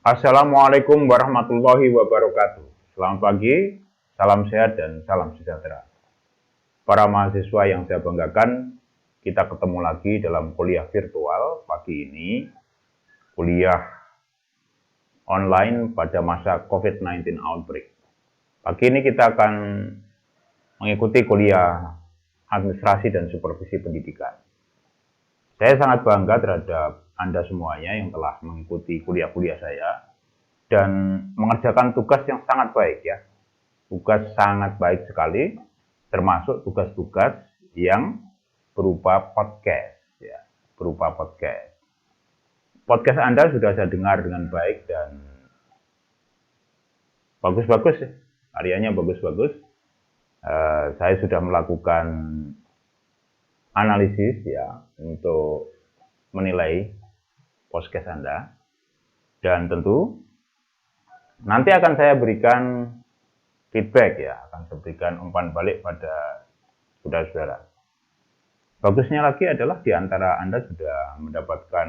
Assalamualaikum warahmatullahi wabarakatuh. Selamat pagi, salam sehat dan salam sejahtera. Para mahasiswa yang saya banggakan, kita ketemu lagi dalam kuliah virtual pagi ini. Kuliah online pada masa COVID-19 outbreak. Pagi ini kita akan mengikuti kuliah administrasi dan supervisi pendidikan. Saya sangat bangga terhadap Anda semuanya yang telah mengikuti kuliah-kuliah saya dan mengerjakan tugas yang sangat baik ya. Tugas sangat baik sekali, termasuk tugas-tugas yang berupa podcast ya, berupa podcast. Podcast Anda sudah saya dengar dengan baik dan bagus-bagus, karyanya bagus-bagus. Saya sudah melakukan analisis ya untuk menilai podcast Anda, dan tentu nanti akan saya berikan feedback ya, akan saya berikan umpan balik pada saudara-saudara. Bagusnya lagi adalah di antara Anda sudah mendapatkan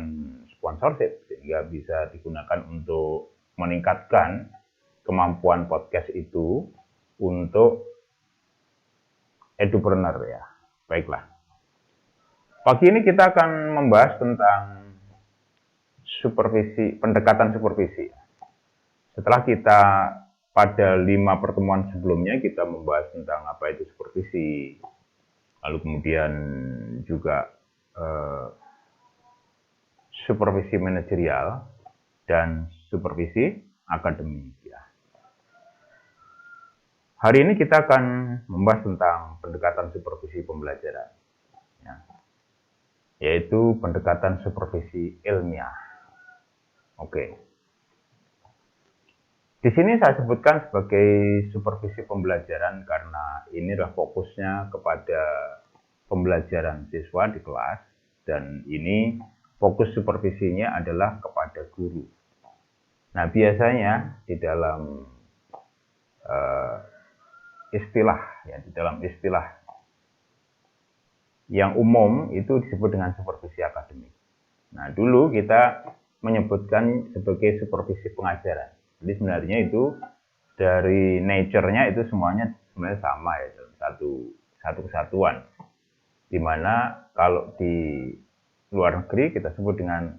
sponsorship sehingga bisa digunakan untuk meningkatkan kemampuan podcast itu untuk edupreneur ya. Baiklah. Pagi ini kita akan membahas tentang pendekatan supervisi. Setelah kita pada 5 pertemuan sebelumnya kita membahas tentang apa itu supervisi, lalu kemudian juga supervisi manajerial dan supervisi akademik. Ya. Hari ini kita akan membahas tentang pendekatan supervisi pembelajaran, ya, yaitu pendekatan supervisi ilmiah. Oke. Di sini saya sebutkan sebagai supervisi pembelajaran karena ini adalah fokusnya kepada pembelajaran siswa di kelas, dan ini fokus supervisinya adalah kepada guru. Nah, biasanya di dalam istilah yang umum itu disebut dengan supervisi akademik. Nah, dulu kita menyebutkan sebagai supervisi pengajaran. Jadi sebenarnya itu dari nature-nya itu semuanya sebenarnya sama ya, dalam satu kesatuan. Dimana kalau di luar negeri kita sebut dengan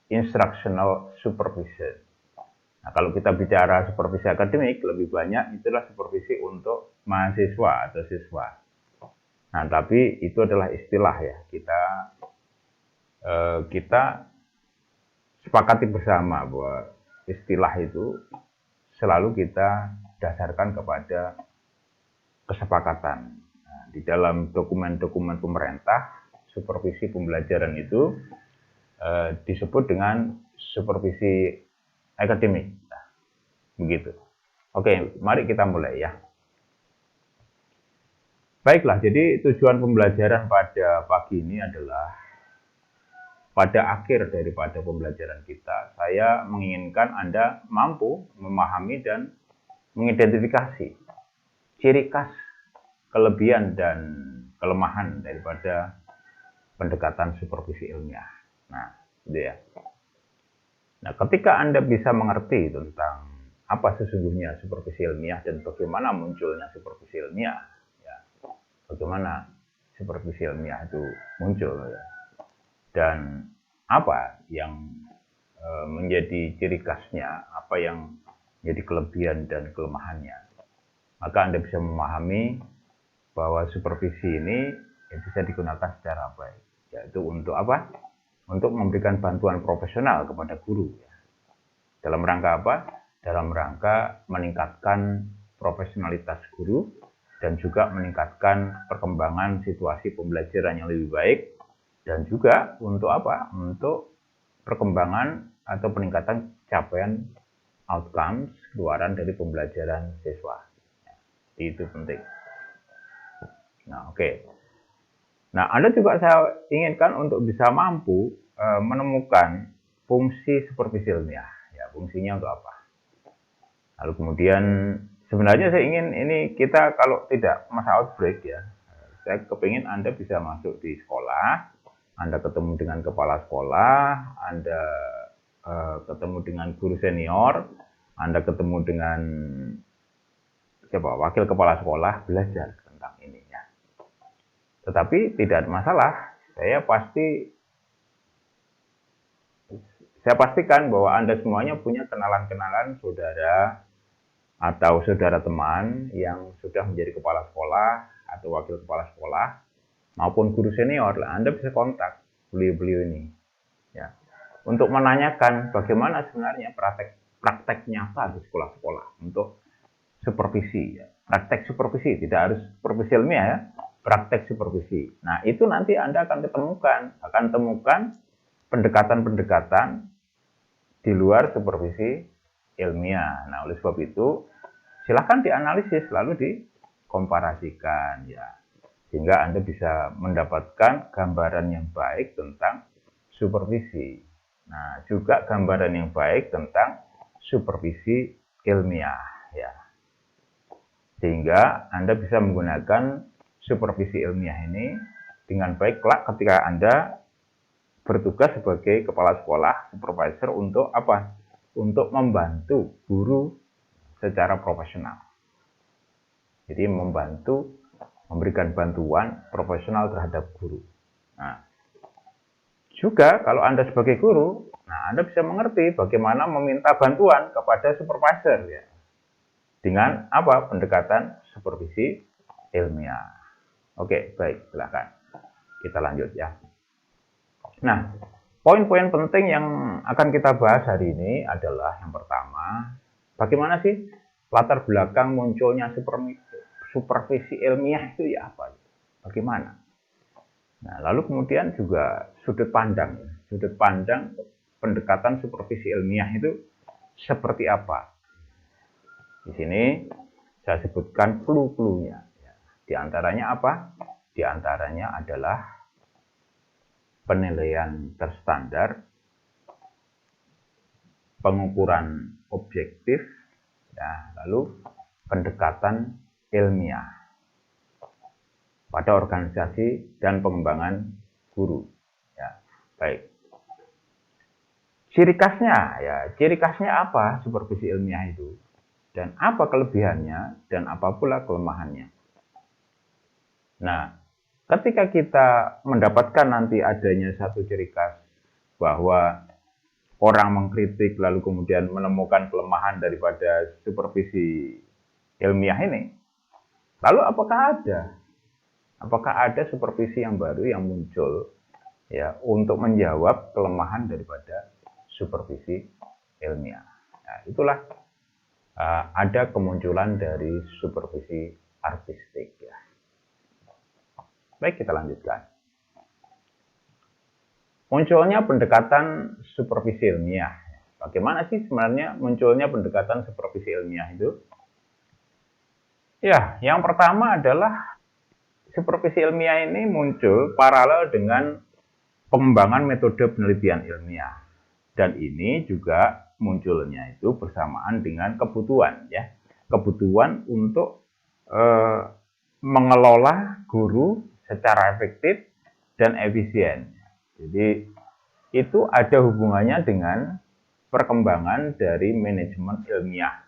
instructional supervision. Nah, kalau kita bicara supervisi akademik, lebih banyak itulah supervisi untuk mahasiswa atau siswa. Nah, tapi itu adalah istilah ya. Kita sepakati bersama bahwa istilah itu selalu kita dasarkan kepada kesepakatan. Nah, di dalam dokumen-dokumen pemerintah, supervisi pembelajaran itu disebut dengan supervisi akademik. Nah, begitu. Oke, mari kita mulai ya. Baiklah, jadi tujuan pembelajaran pada pagi ini adalah pada akhir daripada pembelajaran kita, saya menginginkan Anda mampu memahami dan mengidentifikasi ciri khas, kelebihan dan kelemahan daripada pendekatan supervisi ilmiah. Nah, itu ya. Nah, ketika Anda bisa mengerti tentang apa sesungguhnya supervisi ilmiah dan bagaimana munculnya supervisi ilmiah, ya, bagaimana supervisi ilmiah itu muncul, ya, dan apa yang menjadi ciri khasnya, apa yang menjadi kelebihan dan kelemahannya, maka Anda bisa memahami bahwa supervisi ini bisa digunakan secara baik, yaitu untuk apa? Untuk memberikan bantuan profesional kepada guru. Dalam rangka apa? Dalam rangka meningkatkan profesionalitas guru dan juga meningkatkan perkembangan situasi pembelajaran yang lebih baik, dan juga untuk apa? Untuk perkembangan atau peningkatan capaian outcomes, keluaran dari pembelajaran siswa. Itu penting. Nah, oke. Nah, Anda juga saya inginkan untuk bisa mampu menemukan fungsi supervisi ilmiah. Ya, fungsinya untuk apa? Lalu kemudian sebenarnya saya ingin ini kita kalau tidak masa outbreak ya, saya kepingin Anda bisa masuk di sekolah, Anda ketemu dengan kepala sekolah, Anda ketemu dengan guru senior, Anda ketemu dengan wakil kepala sekolah, belajar tentang ini ya. Tetapi tidak ada masalah, saya pastikan bahwa Anda semuanya punya kenalan-kenalan saudara atau saudara teman yang sudah menjadi kepala sekolah atau wakil kepala sekolah maupun guru senior. Anda bisa kontak beliau-beliau ini ya, untuk menanyakan bagaimana sebenarnya praktek nyata di sekolah-sekolah untuk supervisi ya. Praktek supervisi, tidak harus supervisi ilmiah ya, praktek supervisi. Nah, itu nanti Anda akan temukan pendekatan-pendekatan di luar supervisi ilmiah. Nah, oleh sebab itu silahkan dianalisis lalu dikomparasikan ya, sehingga Anda bisa mendapatkan gambaran yang baik tentang supervisi. Nah, juga gambaran yang baik tentang supervisi ilmiah ya. Sehingga Anda bisa menggunakan supervisi ilmiah ini dengan baik kelak ketika Anda bertugas sebagai kepala sekolah, supervisor untuk apa? Untuk membantu guru secara profesional. Jadi membantu, memberikan bantuan profesional terhadap guru. Nah, juga kalau Anda sebagai guru, Anda bisa mengerti bagaimana meminta bantuan kepada supervisor ya. Dengan apa? Pendekatan supervisi ilmiah. Oke, baik, silakan. Kita lanjut ya. Nah, poin-poin penting yang akan kita bahas hari ini adalah yang pertama, bagaimana sih latar belakang munculnya supervisi ilmiah itu ya apa? Bagaimana? Nah, lalu kemudian juga sudut pandang pendekatan supervisi ilmiah itu seperti apa? Di sini saya sebutkan clue-cluenya. Di antaranya apa? Di antaranya adalah penilaian terstandar, pengukuran objektif, ya, lalu pendekatan ilmiah pada organisasi dan pengembangan guru. Ya, baik. Ciri khasnya apa supervisi ilmiah itu? Dan apa kelebihannya dan apa pula kelemahannya. Nah, ketika kita mendapatkan nanti adanya satu ciri khas bahwa orang mengkritik lalu kemudian menemukan kelemahan daripada supervisi ilmiah ini, lalu apakah ada supervisi yang baru yang muncul ya untuk menjawab kelemahan daripada supervisi ilmiah. Nah, itulah ada kemunculan dari supervisi artistik ya. Baik, kita lanjutkan. Munculnya pendekatan supervisi ilmiah. Bagaimana sih sebenarnya munculnya pendekatan supervisi ilmiah itu? Ya, yang pertama adalah supervisi ilmiah ini muncul paralel dengan pengembangan metode penelitian ilmiah. Dan ini juga munculnya itu bersamaan dengan kebutuhan ya. Kebutuhan untuk mengelola guru secara efektif dan efisien. Jadi itu ada hubungannya dengan perkembangan dari manajemen ilmiah.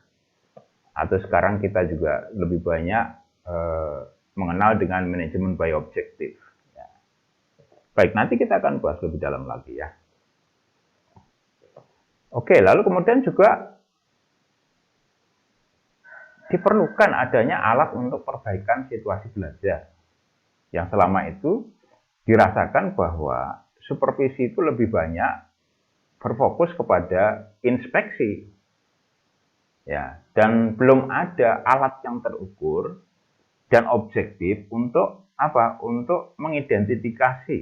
Atau sekarang kita juga lebih banyak mengenal dengan manajemen by objective. Ya. Baik, nanti kita akan bahas lebih dalam lagi ya. Oke, lalu kemudian juga diperlukan adanya alat untuk perbaikan situasi belajar. Yang selama itu dirasakan bahwa supervisi itu lebih banyak berfokus kepada inspeksi. Ya, dan belum ada alat yang terukur dan objektif untuk apa? Untuk mengidentifikasi.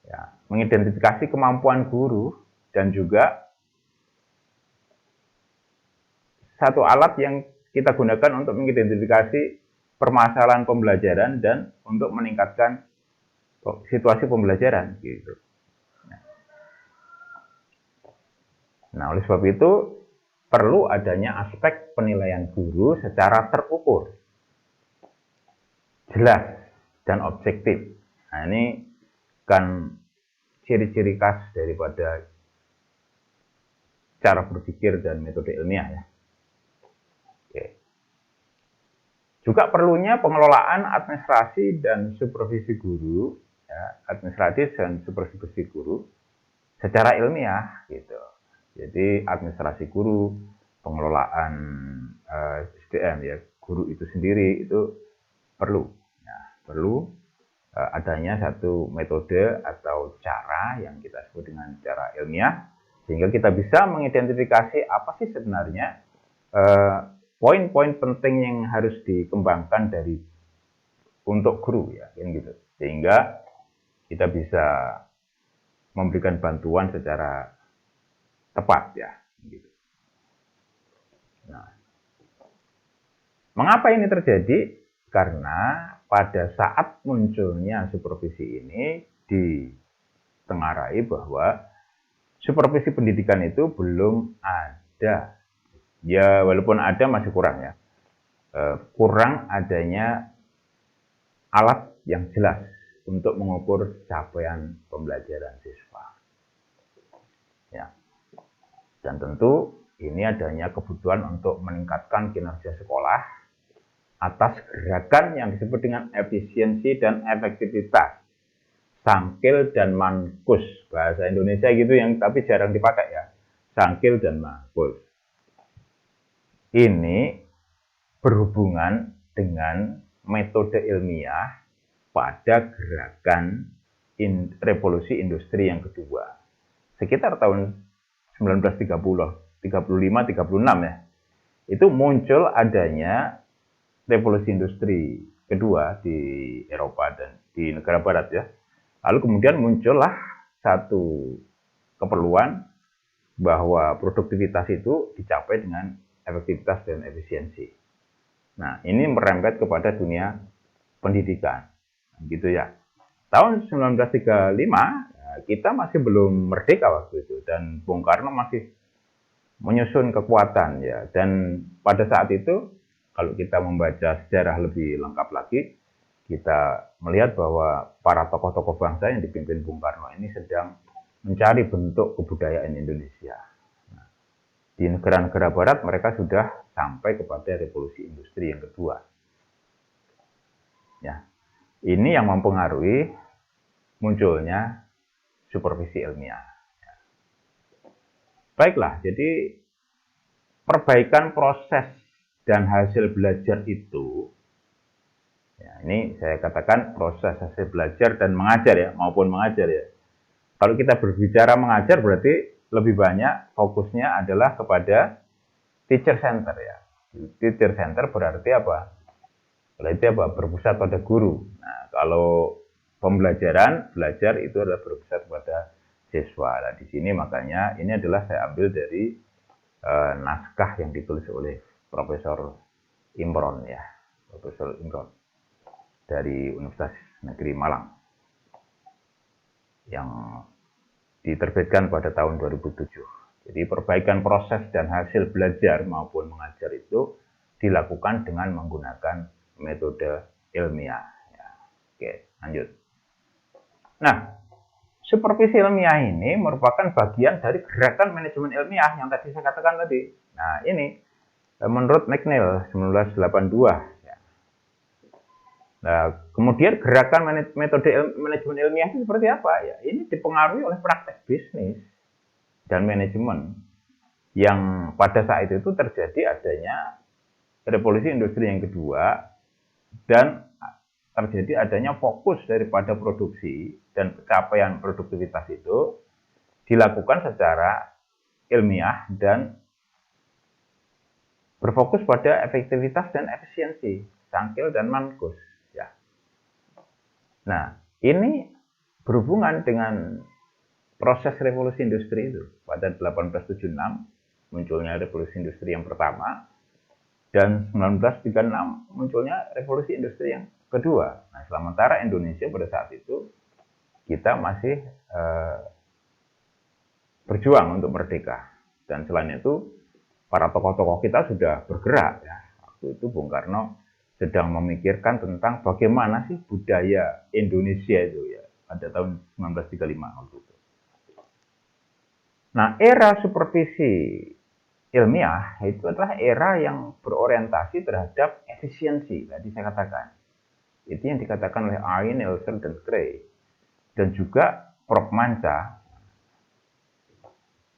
Ya, mengidentifikasi kemampuan guru dan juga satu alat yang kita gunakan untuk mengidentifikasi permasalahan pembelajaran dan untuk meningkatkan situasi pembelajaran gitu. Nah, oleh sebab itu perlu adanya aspek penilaian guru secara terukur, jelas dan objektif. Nah, ini kan ciri-ciri khas daripada cara berpikir dan metode ilmiah ya. Oke. Juga perlunya pengelolaan administrasi dan supervisi guru, ya, administrasi dan supervisi guru secara ilmiah gitu. Jadi administrasi guru, pengelolaan SDM ya, guru itu sendiri itu perlu, ya, perlu adanya satu metode atau cara yang kita sebut dengan cara ilmiah, sehingga kita bisa mengidentifikasi apa sih sebenarnya poin-poin penting yang harus dikembangkan untuk guru ya, gitu. Sehingga kita bisa memberikan bantuan secara tepat ya, gitu. Nah, mengapa ini terjadi? Karena pada saat munculnya supervisi ini ditengarai bahwa supervisi pendidikan itu belum ada. Ya, walaupun ada masih kurang ya. Kurang adanya alat yang jelas untuk mengukur capaian pembelajaran siswa. Ya. Dan tentu ini adanya kebutuhan untuk meningkatkan kinerja sekolah atas gerakan yang disebut dengan efisiensi dan efektivitas. Sangkil dan mankus, bahasa Indonesia gitu yang tapi jarang dipakai ya. Sangkil dan mankus. Ini berhubungan dengan metode ilmiah pada gerakan revolusi industri yang kedua. Sekitar tahun 1930, 35, 36 ya. Itu muncul adanya revolusi industri kedua di Eropa dan di negara barat ya. Lalu kemudian muncullah satu keperluan bahwa produktivitas itu dicapai dengan efektivitas dan efisiensi. Nah, ini merembet kepada dunia pendidikan. Gitu ya. Tahun 1935 kita masih belum merdeka waktu itu dan Bung Karno masih menyusun kekuatan ya. Dan pada saat itu kalau kita membaca sejarah lebih lengkap lagi, kita melihat bahwa para tokoh-tokoh bangsa yang dipimpin Bung Karno ini sedang mencari bentuk kebudayaan Indonesia. Nah, di negara-negara barat mereka sudah sampai kepada revolusi industri yang kedua. Ya, ini yang mempengaruhi munculnya supervisi ilmiah. Baiklah, jadi perbaikan proses dan hasil belajar itu, ya, ini saya katakan proses hasil belajar dan mengajar ya, maupun mengajar ya. Kalau kita berbicara mengajar berarti lebih banyak fokusnya adalah kepada teacher center ya. Teacher center berarti apa? Berarti apa? Berpusat pada guru. Nah, kalau belajar itu adalah berpusat pada siswa. Nah, di sini makanya ini adalah saya ambil dari naskah yang ditulis oleh Profesor Imron ya, Profesor Imron dari Universitas Negeri Malang yang diterbitkan pada tahun 2007. Jadi perbaikan proses dan hasil belajar maupun mengajar itu dilakukan dengan menggunakan metode ilmiah. Ya. Oke, lanjut. Nah, supervisi ilmiah ini merupakan bagian dari gerakan manajemen ilmiah yang tadi saya katakan tadi. Nah, ini menurut McNeil 1982. Ya. Nah, kemudian gerakan metode manajemen ilmiah itu seperti apa? Ya, ini dipengaruhi oleh praktek bisnis dan manajemen yang pada saat itu terjadi adanya revolusi industri yang kedua dan terjadi adanya fokus daripada produksi dan pencapaian produktivitas itu dilakukan secara ilmiah dan berfokus pada efektivitas dan efisiensi, Sangkil dan Mankus. Ya. Nah, ini berhubungan dengan proses revolusi industri itu. Pada 1876 munculnya revolusi industri yang pertama, dan 1936 munculnya revolusi industri yang kedua. Nah, sementara Indonesia pada saat itu kita masih berjuang untuk merdeka. Dan selain itu para tokoh-tokoh kita sudah bergerak ya. Waktu itu Bung Karno sedang memikirkan tentang bagaimana sih budaya Indonesia itu ya pada tahun 1935 waktu itu. Nah, era supervisi ilmiah itu adalah era yang berorientasi terhadap efisiensi. Tadi saya katakan. Itu yang dikatakan oleh Ayn, Nelson, dan Gray. Dan juga Prof. Manca.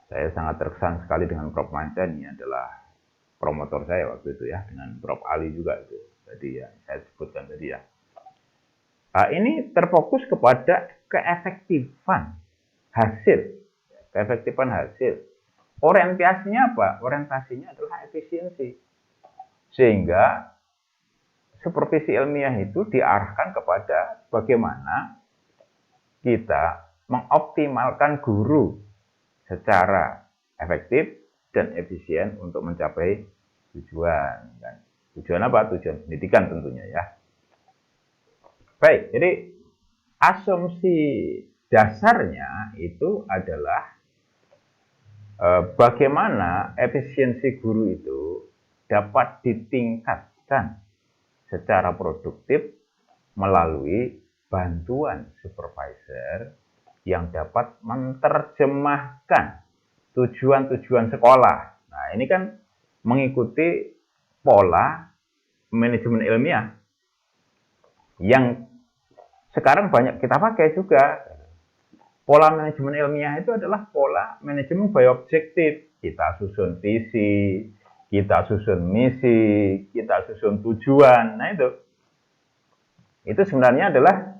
Saya sangat terkesan sekali dengan Prof. Manca, ini adalah promotor saya waktu itu ya, dengan Prof. Ali juga itu. Tadi ya, saya sebutkan tadi ya. Nah, ini terfokus kepada keefektifan hasil. Keefektifan hasil. Orientasinya apa? Orientasinya adalah efisiensi. Sehingga supervisi ilmiah itu diarahkan kepada bagaimana kita mengoptimalkan guru secara efektif dan efisien untuk mencapai tujuan. Tujuan apa? Tujuan pendidikan tentunya ya. Baik, jadi asumsi dasarnya itu adalah bagaimana efisiensi guru itu dapat ditingkatkan secara produktif melalui bantuan supervisor yang dapat menerjemahkan tujuan-tujuan sekolah. Nah, ini kan mengikuti pola manajemen ilmiah yang sekarang banyak kita pakai juga. Pola manajemen ilmiah itu adalah pola manajemen by objektif. Kita susun visi, kita susun misi, kita susun tujuan. Nah, itu sebenarnya adalah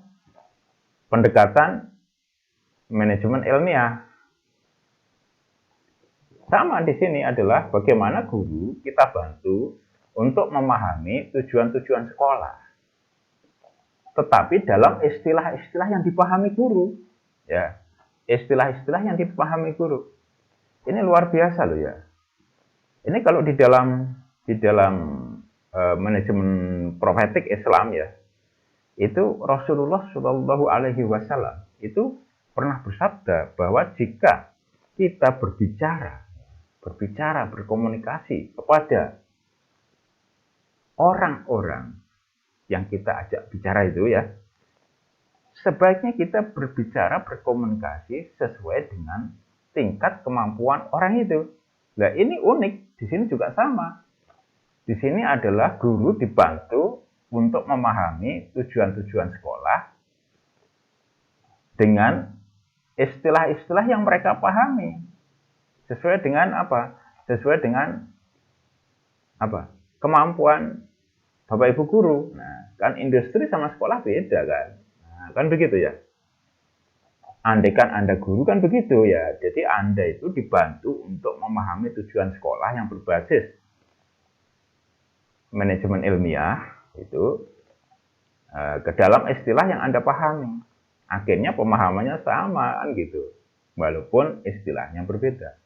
pendekatan manajemen ilmiah. Sama di sini adalah bagaimana guru kita bantu untuk memahami tujuan-tujuan sekolah. Tetapi dalam istilah-istilah yang dipahami guru. Ya, istilah-istilah yang dipahami guru. Ini luar biasa loh ya. Ini kalau di dalam manajemen profetik Islam ya, itu Rasulullah Shallallahu Alaihi Wasallam itu pernah bersabda bahwa jika kita berbicara, berkomunikasi kepada orang-orang yang kita ajak bicara itu ya, sebaiknya kita berbicara, berkomunikasi sesuai dengan tingkat kemampuan orang itu. Nah, ini unik, di sini juga sama. Di sini adalah guru dibantu untuk memahami tujuan-tujuan sekolah dengan istilah-istilah yang mereka pahami. Sesuai dengan apa? Sesuai dengan apa? Kemampuan Bapak Ibu guru. Nah, kan industri sama sekolah beda kan? Nah, kan begitu ya. Andaikan Anda guru kan begitu ya. Jadi Anda itu dibantu untuk memahami tujuan sekolah yang berbasis manajemen ilmiah itu ke dalam istilah yang Anda pahami. Akhirnya pemahamannya sama kan gitu. Walaupun istilahnya berbeda.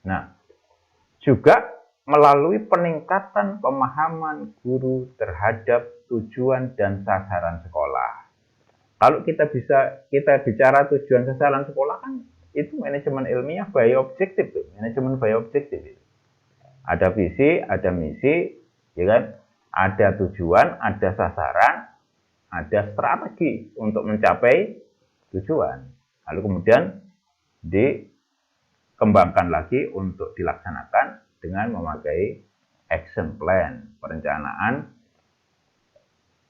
Nah, juga melalui peningkatan pemahaman guru terhadap tujuan dan sasaran sekolah. Kalau kita bicara tujuan sasaran sekolah kan itu manajemen ilmiah by objektif tuh, manajemen by objektif itu. Ada visi, ada misi, ya kan? Ada tujuan, ada sasaran, ada strategi untuk mencapai tujuan. Lalu kemudian dikembangkan lagi untuk dilaksanakan dengan memakai action plan, perencanaan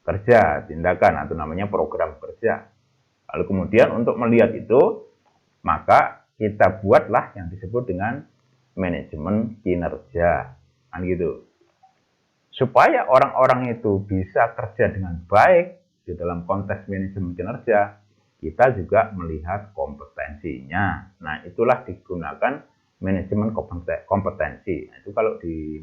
kerja, tindakan atau namanya program kerja. Lalu kemudian untuk melihat itu, maka kita buatlah yang disebut dengan manajemen kinerja. Kan gitu. Supaya orang-orang itu bisa kerja dengan baik di dalam konteks manajemen kinerja, kita juga melihat kompetensinya. Nah, itulah digunakan manajemen kompetensi. Nah, itu kalau di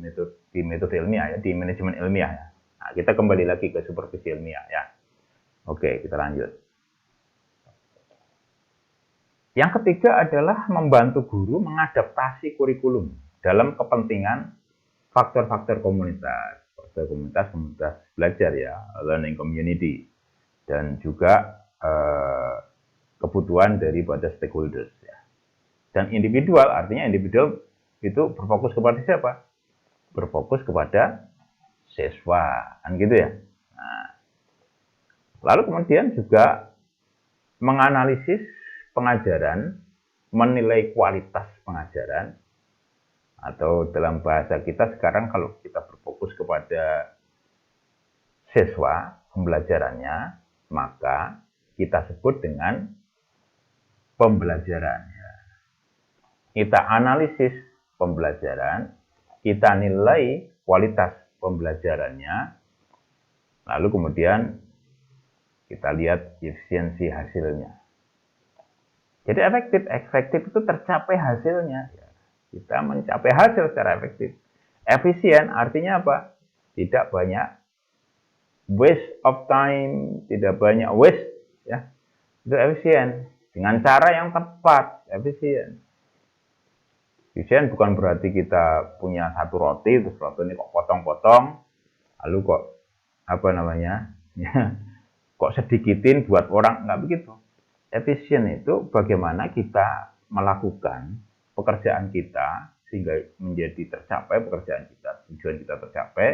metode ilmiah ya, di manajemen ilmiah ya. Nah, kita kembali lagi ke supervisi ilmiah ya. Oke, kita lanjut. Yang ketiga adalah membantu guru mengadaptasi kurikulum dalam kepentingan faktor-faktor komunitas belajar ya, learning community, dan juga kebutuhan daripada stakeholders ya. Dan individual, artinya individual itu berfokus kepada siapa? Berfokus kepada siswa, kan gitu ya. Nah, lalu kemudian juga menganalisis pengajaran menilai kualitas pengajaran, atau dalam bahasa kita sekarang kalau kita berfokus kepada siswa pembelajarannya, maka kita sebut dengan pembelajaran. Kita analisis pembelajaran, kita nilai kualitas pembelajarannya, lalu kemudian kita lihat efisiensi hasilnya. Jadi efektif itu tercapai hasilnya. Kita mencapai hasil secara efektif. Efisien artinya apa? Tidak banyak waste of time, tidak banyak waste, ya. Itu efisien dengan cara yang tepat, efisien. Efisien bukan berarti kita punya satu roti, terus roti ini kok potong-potong, lalu kok apa namanya, kok sedikitin buat orang, nggak begitu. Efisien itu bagaimana kita melakukan pekerjaan kita sehingga menjadi tercapai pekerjaan kita, tujuan kita tercapai,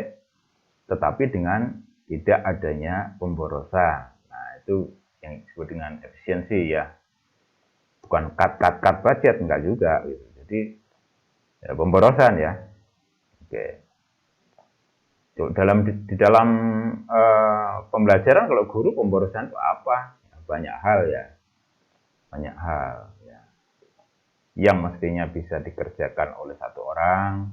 tetapi dengan tidak adanya pemborosan. Nah, itu yang disebut dengan efisiensi, ya. Bukan cut budget, enggak juga gitu. Jadi ya, pemborosan, ya. Oke. Di dalam pembelajaran, kalau guru, pemborosan itu apa? Banyak hal, ya. Banyak hal, ya. Yang mestinya bisa dikerjakan oleh satu orang,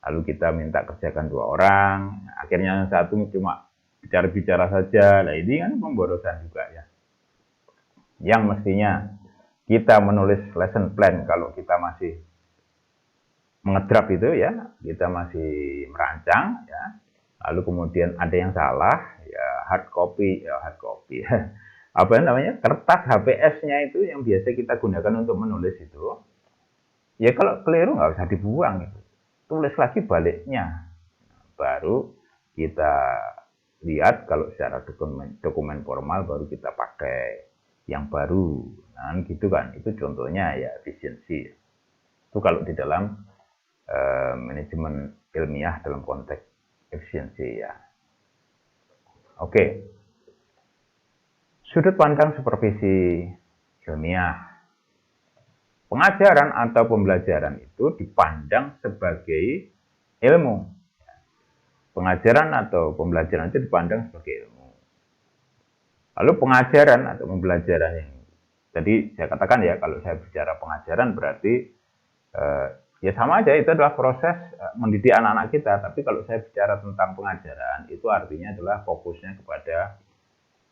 lalu kita minta kerjakan 2 orang, akhirnya yang satu cuma bicara-bicara saja. Nah, ini kan pemborosan juga, ya. Yang mestinya kita menulis lesson plan kalau kita masih mengedrap itu, ya, kita masih merancang, ya. Lalu kemudian ada yang salah, ya, hard copy, apa namanya, kertas HPS-nya itu yang biasa kita gunakan untuk menulis itu, ya kalau keliru nggak usah dibuang, gitu. Tulis lagi baliknya, baru kita lihat kalau secara dokumen formal, baru kita pakai yang baru. Nah, gitu kan, itu contohnya, ya, efisiensi. Itu kalau di dalam manajemen ilmiah dalam konteks efisiensi, ya. Oke. Sudut pandang supervisi ilmiah. Pengajaran atau pembelajaran itu dipandang sebagai ilmu. Pengajaran atau pembelajaran itu dipandang sebagai ilmu. Lalu pengajaran atau pembelajaran yang tadi saya katakan, ya, kalau saya bicara pengajaran berarti ya sama aja, itu adalah proses mendidik anak-anak kita. Tapi kalau saya bicara tentang pengajaran, itu artinya adalah fokusnya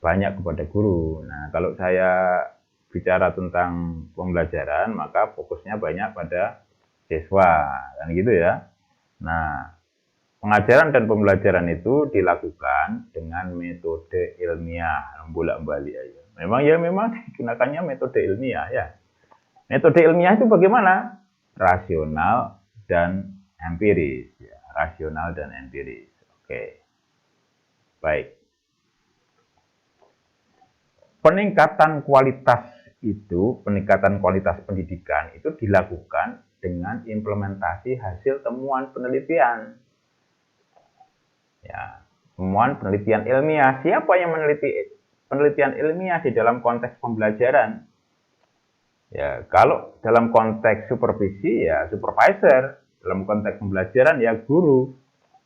banyak kepada guru. Nah, kalau saya bicara tentang pembelajaran, maka fokusnya banyak pada siswa, kan gitu, ya. Nah, pengajaran dan pembelajaran itu dilakukan dengan metode ilmiah, bolak-balik aja. Memang digunakannya metode ilmiah, ya. Metode ilmiah itu bagaimana? Rasional dan empiris, ya. Rasional dan empiris. Oke. Baik. Peningkatan kualitas pendidikan itu dilakukan dengan implementasi hasil temuan penelitian. Ya, temuan penelitian ilmiah. Siapa yang meneliti penelitian ilmiah di dalam konteks pembelajaran? Ya, kalau dalam konteks supervisi, ya supervisor. Dalam konteks pembelajaran, ya guru.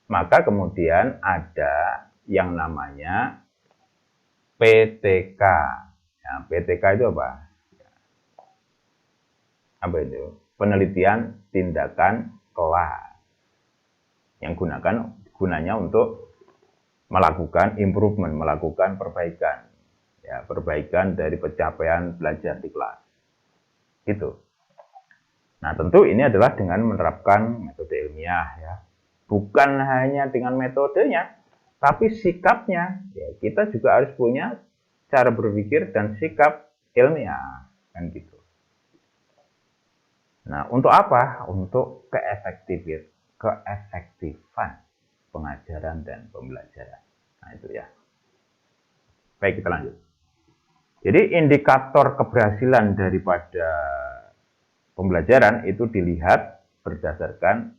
Maka kemudian ada yang namanya PTK. Ya, PTK itu apa? Apa itu? Penelitian tindakan kelas. Yang gunanya untuk melakukan improvement, melakukan perbaikan. Ya, perbaikan dari pencapaian belajar di kelas. Gitu. Nah, tentu ini adalah dengan menerapkan metode ilmiah, ya. Bukan hanya dengan metodenya, tapi sikapnya. Ya, kita juga harus punya cara berpikir dan sikap ilmiah, kan gitu. Nah, untuk apa? Untuk keefektifan pengajaran dan pembelajaran. Nah, itu, ya. Baik, kita lanjut. Jadi indikator keberhasilan daripada pembelajaran itu dilihat berdasarkan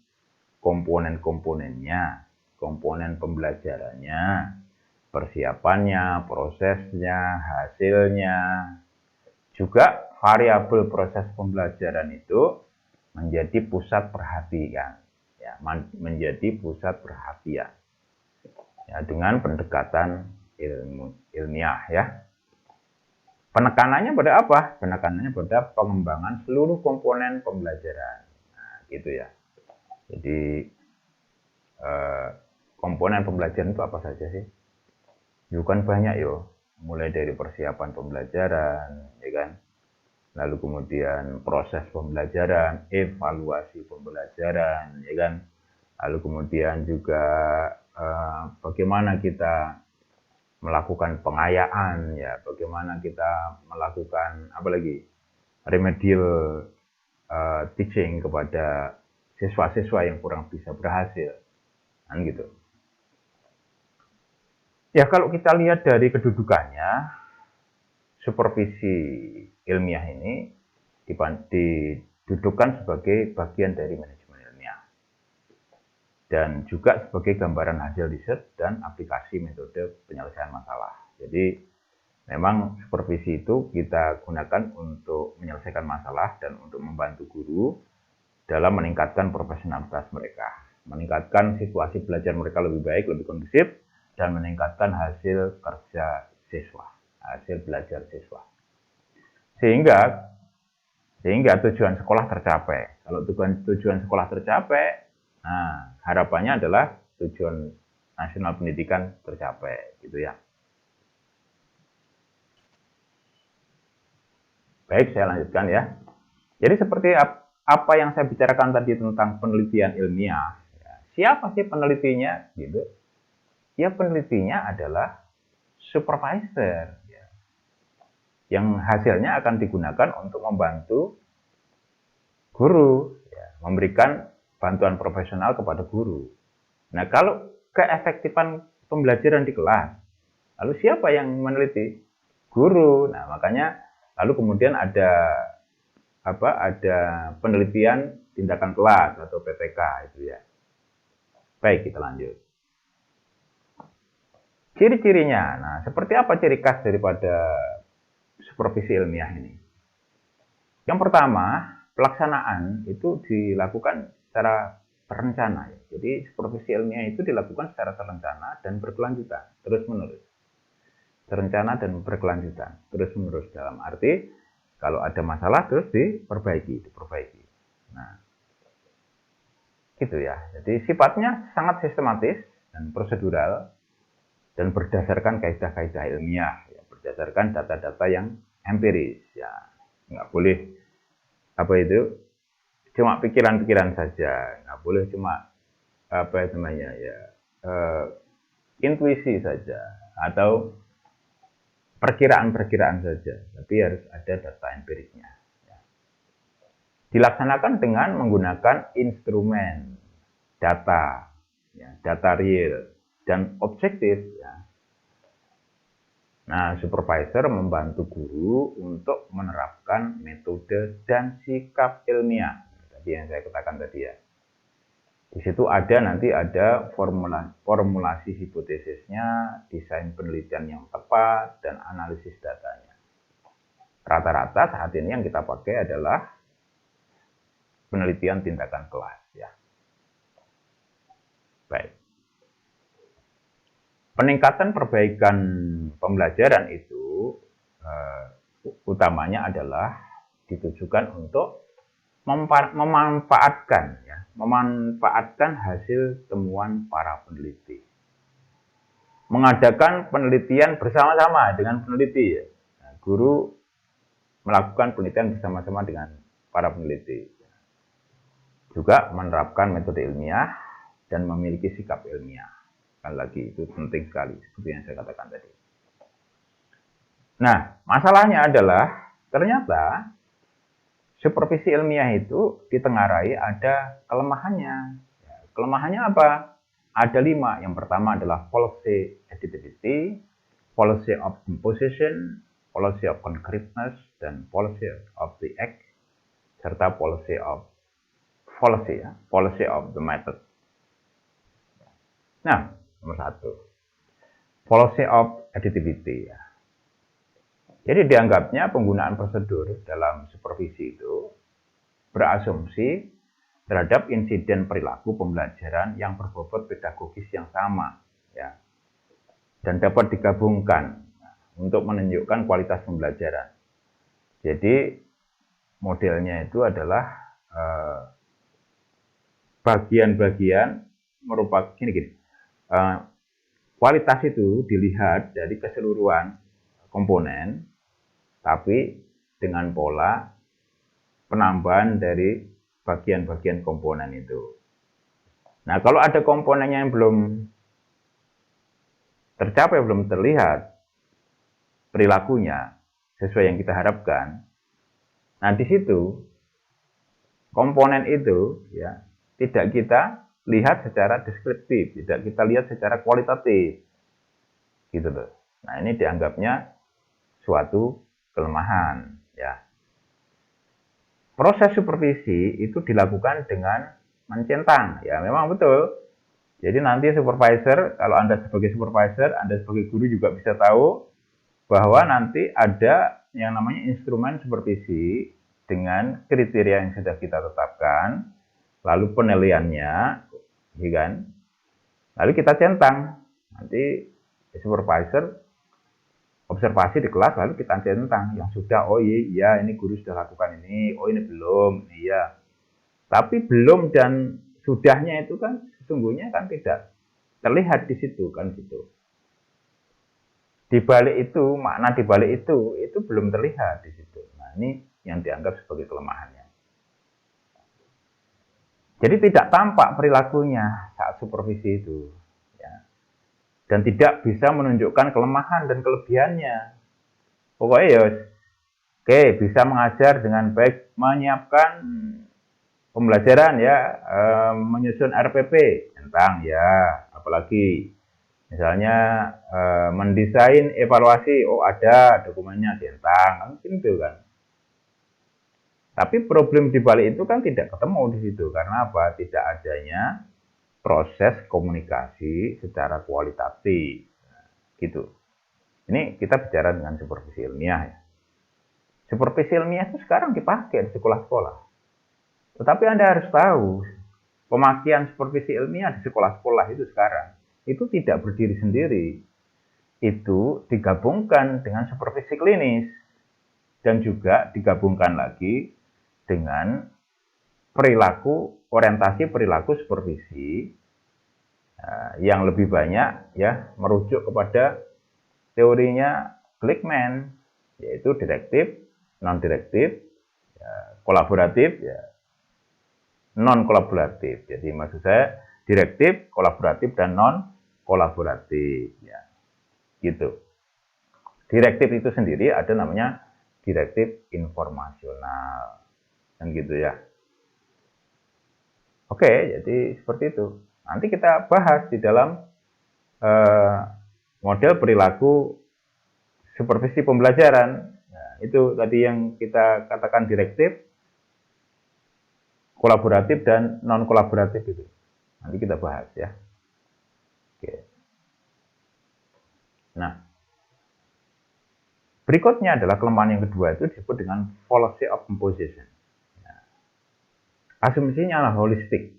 komponen-komponennya, komponen pembelajarannya, persiapannya, prosesnya, hasilnya, juga variabel proses pembelajaran itu menjadi pusat perhatian, ya, menjadi pusat perhatian, ya, dengan pendekatan ilmiah, ya. Penekanannya pada apa? Penekanannya pada pengembangan seluruh komponen pembelajaran, nah, gitu ya. Jadi komponen pembelajaran itu apa saja sih? Bukan banyak yo, mulai dari persiapan pembelajaran, ya kan? Lalu kemudian proses pembelajaran, evaluasi pembelajaran, ya kan? Lalu kemudian juga bagaimana kita melakukan pengayaan, ya, bagaimana kita melakukan apalagi remedial teaching kepada siswa-siswa yang kurang bisa berhasil, kan gitu. Ya, kalau kita lihat dari kedudukannya, supervisi ilmiah ini didudukkan sebagai bagian dari manajemen ilmiah dan juga sebagai gambaran hasil riset dan aplikasi metode penyelesaian masalah. Jadi memang supervisi itu kita gunakan untuk menyelesaikan masalah dan untuk membantu guru dalam meningkatkan profesionalitas mereka, meningkatkan situasi belajar mereka lebih baik, lebih kondusif, dan meningkatkan hasil kerja siswa, hasil belajar siswa. Sehingga tujuan sekolah tercapai. Kalau tujuan sekolah tercapai, nah, harapannya adalah tujuan nasional pendidikan tercapai, gitu ya. Baik, saya lanjutkan ya. Jadi seperti apa yang saya bicarakan tadi tentang penelitian ilmiah, ya, siapa sih penelitinya? Gitu. Ya, penelitinya adalah supervisor, ya, yang hasilnya akan digunakan untuk membantu guru, ya, memberikan bantuan profesional kepada guru. Nah, kalau keefektifan pembelajaran di kelas, lalu siapa yang meneliti? Guru. Nah, makanya lalu kemudian ada penelitian tindakan kelas atau PTK itu ya. Baik, kita lanjut. Ciri-cirinya. Nah, seperti apa ciri khas daripada supervisi ilmiah ini? Yang pertama, pelaksanaan itu dilakukan secara terencana. Jadi supervisi ilmiah itu dilakukan secara terencana dan berkelanjutan, terus-menerus. Terencana dan berkelanjutan, terus-menerus, dalam arti kalau ada masalah terus diperbaiki. Nah, gitu ya. Jadi sifatnya sangat sistematis dan prosedural dan berdasarkan kaidah-kaidah ilmiah, ya, berdasarkan data-data yang empiris, ya. Nggak boleh cuma pikiran-pikiran saja, nggak boleh cuma intuisi saja atau perkiraan-perkiraan saja, tapi harus ada data empirisnya. Ya. Dilaksanakan dengan menggunakan instrumen data, ya, data real dan objektif. Ya. Nah, supervisor membantu guru untuk menerapkan metode dan sikap ilmiah. Tadi yang saya katakan tadi ya. Di situ nanti ada formulasi hipotesisnya, desain penelitian yang tepat, dan analisis datanya. Rata-rata saat ini yang kita pakai adalah penelitian tindakan kelas. Ya. Baik. Peningkatan perbaikan pembelajaran itu utamanya adalah ditujukan untuk memanfaatkan hasil temuan para peneliti. Mengadakan penelitian bersama-sama dengan peneliti. Ya. Nah, guru melakukan penelitian bersama-sama dengan para peneliti. Juga menerapkan metode ilmiah dan memiliki sikap ilmiah. Sekali lagi, itu penting sekali, seperti yang saya katakan tadi. Nah, masalahnya adalah ternyata supervisi ilmiah itu ditengarai ada kelemahannya. Ya, kelemahannya apa? Ada 5. Yang pertama adalah policy additivity, policy of imposition, policy of concreteness, dan policy of the act, serta policy of the method. Nah, nomor 1, policy of additivity. Ya. Jadi dianggapnya penggunaan prosedur dalam supervisi itu berasumsi terhadap insiden perilaku pembelajaran yang berbobot pedagogis yang sama, ya, dan dapat digabungkan untuk menunjukkan kualitas pembelajaran. Jadi modelnya itu adalah bagian-bagian merupakan gini. Kualitas itu dilihat dari keseluruhan komponen, tapi dengan pola penambahan dari bagian-bagian komponen itu. Nah, kalau ada komponennya yang belum tercapai, belum terlihat perilakunya sesuai yang kita harapkan, nah di situ komponen itu ya tidak kita lihat secara deskriptif, tidak kita lihat secara kualitatif, gitu loh. Nah, ini dianggapnya suatu kelemahan, ya. Proses supervisi itu dilakukan dengan mencentang, ya memang betul. Jadi nanti supervisor, kalau Anda sebagai supervisor, Anda sebagai guru juga bisa tahu bahwa nanti ada yang namanya instrumen supervisi dengan kriteria yang sudah kita tetapkan, lalu penilaiannya, ya kan? Lalu kita centang. Nanti supervisor observasi di kelas, lalu kita centang yang sudah, oh iya ini guru sudah lakukan ini, oh ini belum, iya. Tapi belum dan sudahnya itu kan sesungguhnya kan tidak terlihat di situ kan gitu. Di balik itu, makna di balik itu belum terlihat di situ. Nah, ini yang dianggap sebagai kelemahannya. Jadi tidak tampak perilakunya saat supervisi itu, ya. Dan tidak bisa menunjukkan kelemahan dan kelebihannya. Pokoknya ya, oke, bisa mengajar dengan baik, menyiapkan pembelajaran ya, menyusun RPP tentang ya, apalagi misalnya mendesain evaluasi, oh ada dokumennya tentang, mungkin itu kan. Tapi problem di balik itu kan tidak ketemu di situ. Karena apa? Tidak adanya proses komunikasi secara kualitatif. Gitu. Ini kita bicara dengan supervisi ilmiah ya. Supervisi ilmiah itu sekarang dipakai di sekolah-sekolah. Tetapi Anda harus tahu, pemakaian supervisi ilmiah di sekolah-sekolah itu sekarang, itu tidak berdiri sendiri. Itu digabungkan dengan supervisi klinis. Dan juga digabungkan lagi dengan perilaku, orientasi perilaku supervisi yang lebih banyak ya merujuk kepada teorinya Glickman, yaitu direktif, non-direktif, ya, kolaboratif, ya, non-kolaboratif. Jadi maksud saya direktif, kolaboratif, dan non-kolaboratif. Ya, gitu. Direktif itu sendiri ada namanya direktif informasional. Kan gitu ya. Oke, jadi seperti itu. Nanti kita bahas di dalam model perilaku supervisi pembelajaran. Nah, itu tadi yang kita katakan direktif, kolaboratif, dan non-kolaboratif itu. Nanti kita bahas ya. Oke. Nah, berikutnya adalah kelemahan yang kedua, itu disebut dengan fallacy of composition. Nah, asumsinya adalah holistik.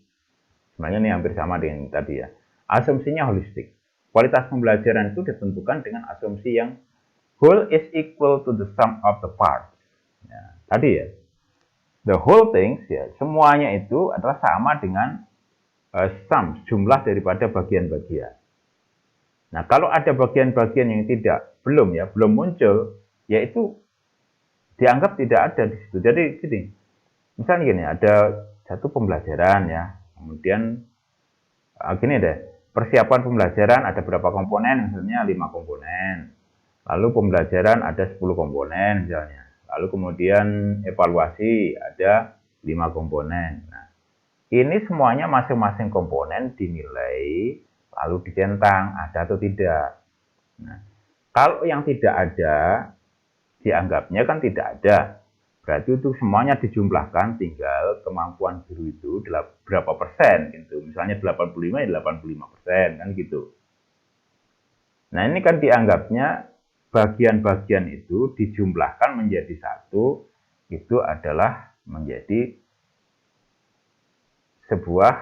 Sebenarnya ini hampir sama dengan tadi ya. Asumsinya holistik. Kualitas pembelajaran itu ditentukan dengan asumsi yang whole is equal to the sum of the parts. Ya, tadi ya, the whole things ya, semuanya itu adalah sama dengan sum, jumlah daripada bagian-bagian. Nah, kalau ada bagian-bagian yang belum muncul, yaitu dianggap tidak ada di situ. Jadi gini, misalnya gini, ada satu pembelajaran ya, kemudian gini deh, persiapan pembelajaran ada berapa komponen, misalnya 5 komponen. Lalu pembelajaran ada 10 komponen misalnya. Lalu kemudian evaluasi ada 5 komponen. Nah, ini semuanya masing-masing komponen dinilai lalu dicentang ada atau tidak. Nah, kalau yang tidak ada dianggapnya kan tidak ada. Berarti itu semuanya dijumlahkan, tinggal kemampuan guru itu berapa persen gitu. Misalnya 85 ya 85% kan gitu. Nah, ini kan dianggapnya bagian-bagian itu dijumlahkan menjadi satu, itu adalah menjadi sebuah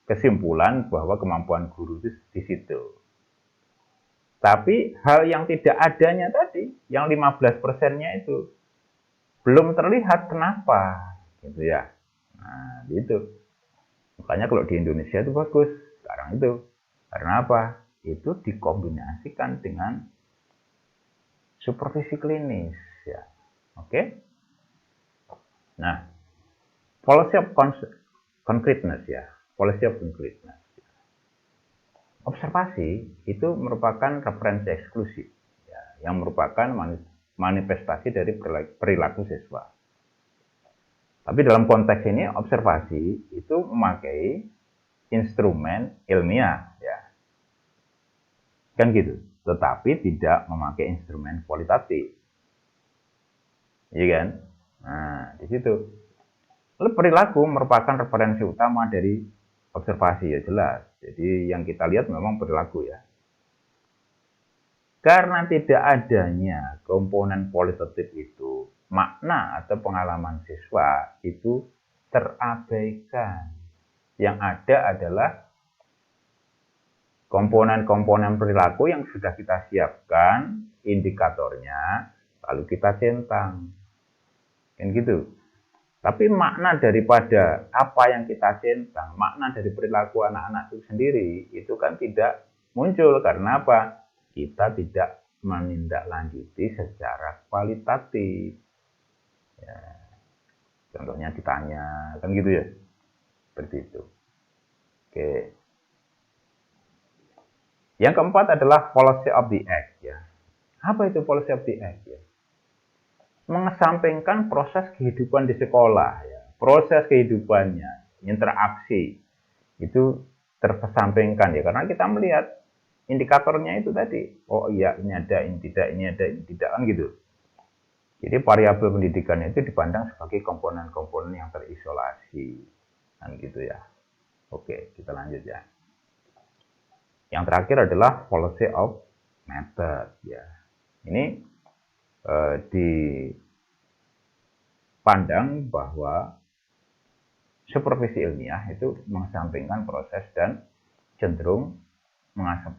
kesimpulan bahwa kemampuan guru itu di situ. Tapi hal yang tidak adanya tadi, yang 15%-nya itu belum terlihat, kenapa? Gitu ya. Nah, gitu. Makanya kalau di Indonesia itu bagus sekarang itu. Karena apa? Itu dikombinasikan dengan supervisi klinis ya. Oke? Nah, policy of concreteness ya. Policy of concreteness. Observasi itu merupakan referensi eksklusif ya, yang merupakan manifestasi dari perilaku siswa. Tapi dalam konteks ini observasi itu memakai instrumen ilmiah ya. Kan gitu. Tetapi tidak memakai instrumen kualitatif. Iya kan? Nah, di situ. Lalu perilaku merupakan referensi utama dari observasi ya jelas. Jadi yang kita lihat memang perilaku ya. Karena tidak adanya komponen kualitatif itu, makna atau pengalaman siswa itu terabaikan. Yang ada adalah komponen-komponen perilaku yang sudah kita siapkan, indikatornya, lalu kita centang. Kan gitu. Tapi makna daripada apa yang kita centang, makna dari perilaku anak-anak itu sendiri, itu kan tidak muncul. Karena apa? Kita tidak menindaklanjuti secara kualitatif. Ya, contohnya ditanya, kan gitu ya. Seperti itu. Oke. Yang keempat adalah policy of the act. Ya. Apa itu policy of the act? Ya? Mengesampingkan proses kehidupan di sekolah, ya. Proses kehidupannya, interaksi, itu terkesampingkan ya, karena kita melihat indikatornya itu tadi, oh iya ini ada, ini tidak, ini ada, ini tidak, kan gitu. Jadi variabel pendidikan itu dipandang sebagai komponen-komponen yang terisolasi, kan gitu ya. Oke, kita lanjut ya. Yang terakhir adalah policy of method ya. Ini dipandang bahwa supervisi ilmiah itu mengesampingkan proses dan cenderung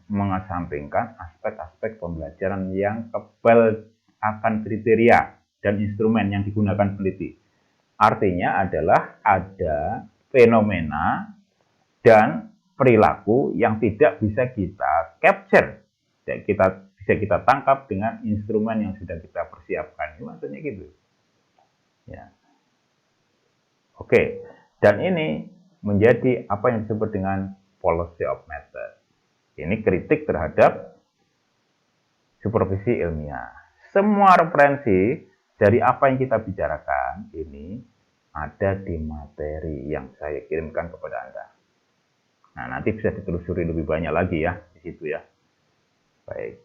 mengesampingkan aspek-aspek pembelajaran yang kebal akan kriteria dan instrumen yang digunakan peneliti. Artinya adalah ada fenomena dan perilaku yang tidak bisa kita capture, bisa kita tangkap dengan instrumen yang sudah kita persiapkan. Ini maksudnya gitu. Ya. Oke, dan ini menjadi apa yang disebut dengan policy of method. Ini kritik terhadap supervisi ilmiah. Semua referensi dari apa yang kita bicarakan ini ada di materi yang saya kirimkan kepada Anda. Nah, nanti bisa ditelusuri lebih banyak lagi ya di situ ya. Baik.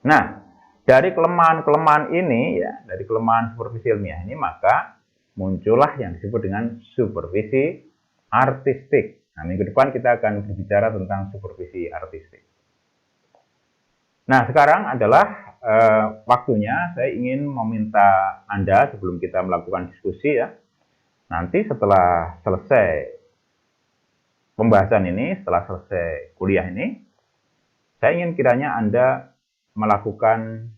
Nah, dari kelemahan-kelemahan ini ya, dari kelemahan supervisi ilmiah ini, maka muncullah yang disebut dengan supervisi artistik. Nah, minggu depan kita akan berbicara tentang supervisi artistik. Nah, sekarang adalah waktunya saya ingin meminta Anda sebelum kita melakukan diskusi ya. Nanti setelah selesai pembahasan ini, setelah selesai kuliah ini, saya ingin kiranya Anda melakukan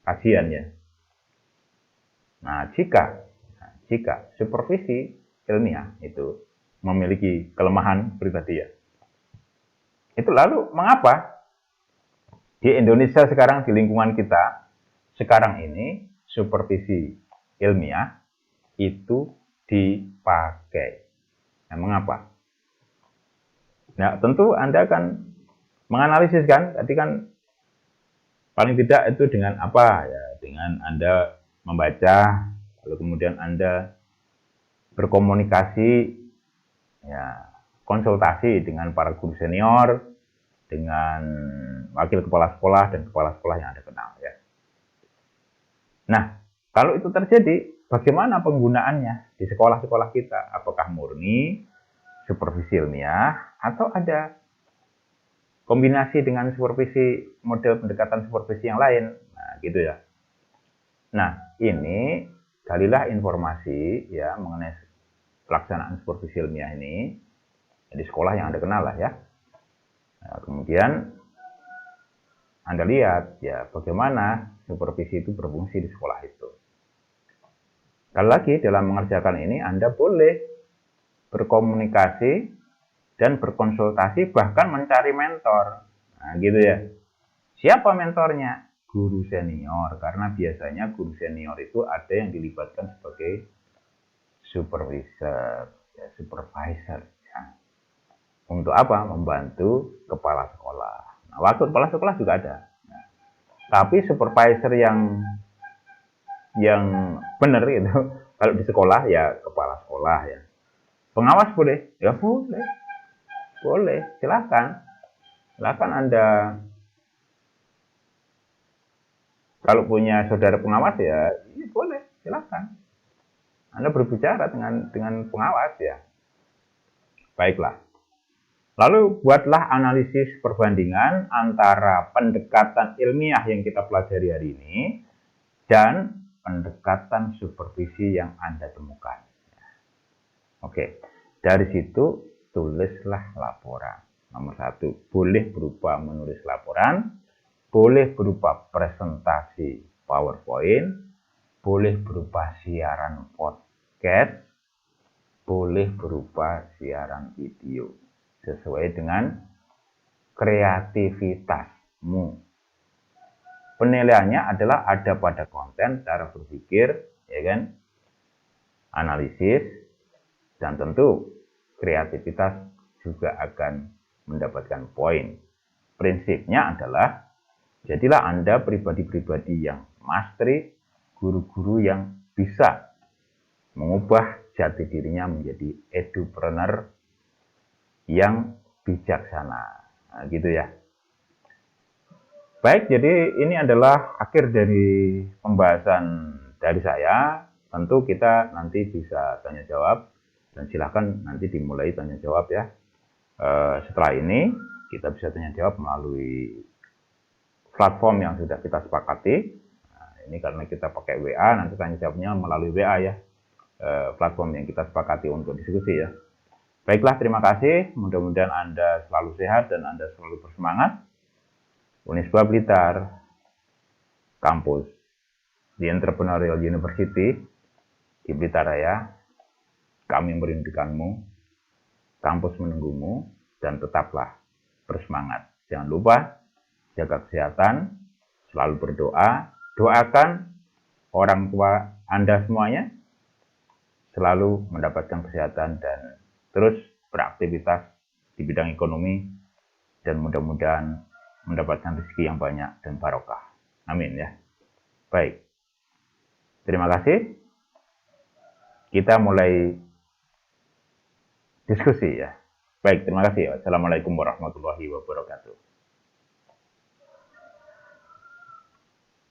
kajian ya. Nah, jika supervisi ilmiah itu memiliki kelemahan pribadi ya, itu lalu mengapa di Indonesia sekarang, di lingkungan kita sekarang ini, supervisi ilmiah itu dipakai? Nah, mengapa? Nah, tentu Anda akan menganalisis kan, tadi kan paling tidak itu dengan apa ya, dengan Anda membaca, lalu kemudian Anda berkomunikasi ya, konsultasi dengan para guru senior, dengan wakil kepala sekolah dan kepala sekolah yang Anda kenal ya. Nah, kalau itu terjadi, bagaimana penggunaannya di sekolah-sekolah kita? Apakah murni supervisi ilmiah atau ada kombinasi dengan supervisi, model pendekatan supervisi yang lain. Nah, gitu ya. Nah, ini galilah informasi ya mengenai pelaksanaan supervisi ilmiah ini di sekolah yang Anda kenal lah ya. Nah, kemudian Anda lihat ya bagaimana supervisi itu berfungsi di sekolah itu. Sekali lagi dalam mengerjakan ini Anda boleh berkomunikasi dan berkonsultasi bahkan mencari mentor. Nah, gitu ya. Siapa mentornya? Guru senior, karena biasanya guru senior itu ada yang dilibatkan sebagai supervisor, ya, supervisor. Ya. Untuk apa? Membantu kepala sekolah. Nah, waktu kepala sekolah juga ada. Nah, tapi supervisor yang benar itu kalau di sekolah ya kepala sekolah ya. Pengawas boleh? Ya boleh. Boleh, silakan. Silakan Anda kalau punya saudara pengawas ya boleh, silakan. Anda berbicara dengan pengawas ya. Baiklah. Lalu buatlah analisis perbandingan antara pendekatan ilmiah yang kita pelajari hari ini dan pendekatan supervisi yang Anda temukan. Oke, dari situ tulislah laporan. Nomor 1, boleh berupa menulis laporan, boleh berupa presentasi PowerPoint, boleh berupa siaran podcast, boleh berupa siaran video. Sesuai dengan kreativitasmu. Penilaiannya adalah ada pada konten, cara berpikir, ya kan? Analisis, dan tentu kreativitas juga akan mendapatkan poin. Prinsipnya adalah jadilah Anda pribadi-pribadi yang mastery, guru-guru yang bisa mengubah jati dirinya menjadi edupreneur yang bijaksana. Nah, gitu ya. Baik, jadi ini adalah akhir dari pembahasan dari saya. Tentu kita nanti bisa tanya jawab dan silakan nanti dimulai tanya jawab ya. Setelah ini kita bisa tanya jawab melalui platform yang sudah kita sepakati. Nah, ini karena kita pakai WA, nanti tanya jawabnya melalui WA ya. Platform yang kita sepakati untuk diskusi ya. Baiklah, terima kasih. Mudah-mudahan Anda selalu sehat dan Anda selalu bersemangat. Unisba Blitar, kampus di Entrepreneurial University di Blitar Raya, kami merindukanmu, kampus menunggumu, dan tetaplah bersemangat. Jangan lupa jaga kesehatan, selalu berdoa, doakan orang tua Anda semuanya selalu mendapatkan kesehatan dan terus beraktivitas di bidang ekonomi dan mudah-mudahan mendapatkan rezeki yang banyak dan barokah. Amin ya. Baik. Terima kasih. Kita mulai diskusi ya. Baik, terima kasih. Wassalamualaikum warahmatullahi wabarakatuh.